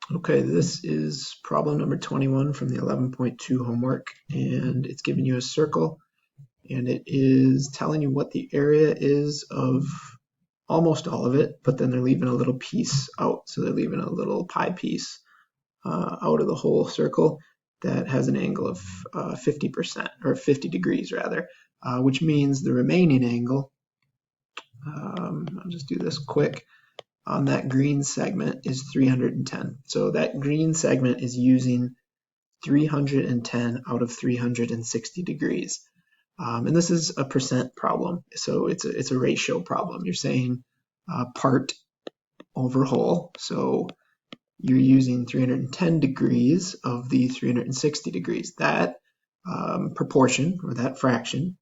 Okay, this is problem number 21 from the 11.2 homework, and it's giving you a circle, and it is telling you what the area is of almost all of it, but then they're leaving a little piece out. So they're leaving a little pie piece out of the whole circle that has an angle of 50%, or 50 degrees rather, which means the remaining angle, I'll just do this quick, on that green segment is 310. So that green segment is using 310 out of 360 degrees. And this is a percent problem. So it's a ratio problem. You're saying part over whole. So you're using 310 degrees of the 360 degrees. That proportion, or that fraction,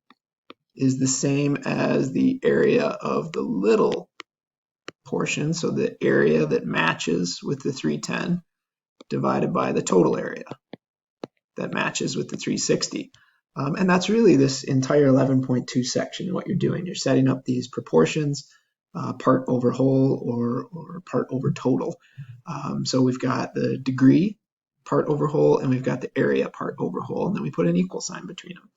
is the same as the area of the little portion, so the area that matches with the 310 divided by the total area that matches with the 360. And that's really this entire 11.2 section. What you're doing, you're setting up these proportions, part over whole or part over total. So we've got the degree part over whole, and we've got the area part over whole, and then we put an equal sign between them.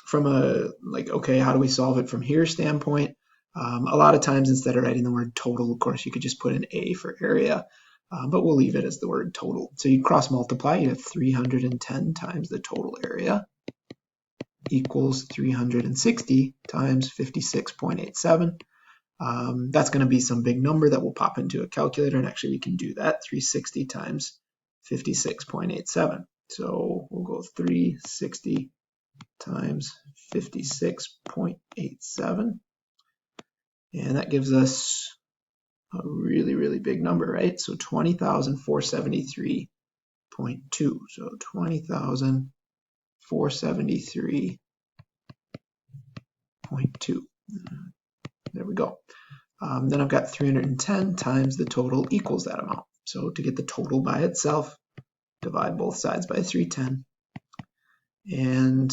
From a, like, okay, how do we solve it from here standpoint? A lot of times, instead of writing the word total, of course, you could just put an A for area, but we'll leave it as the word total. So you cross multiply, you have 310 times the total area equals 360 times 56.87. That's going to be some big number that will pop into a calculator, and actually we can do that, 360 times 56.87. So we'll go 360 times 56.87, and that gives us a really, really big number, right? So 20,473.2. So 20,473.2. There we go. Then I've got 310 times the total equals that amount. So to get the total by itself, divide both sides by 310. And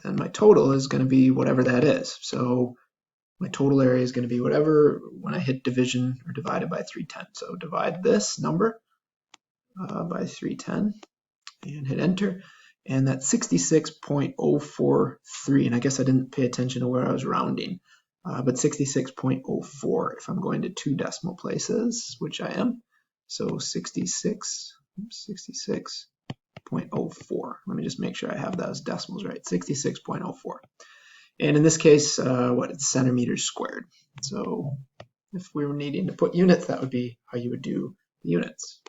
then my total is going to be whatever that is. So my total area is going to be whatever when I hit division or divided by 310. So divide this number by 310 and hit enter. And that's 66.043. And I guess I didn't pay attention to where I was rounding. But 66.04 if I'm going to two decimal places, which I am. So 66.04. Let me just make sure I have those decimals right. 66.04. And in this case, it's centimeters squared. So if we were needing to put units, that would be how you would do the units.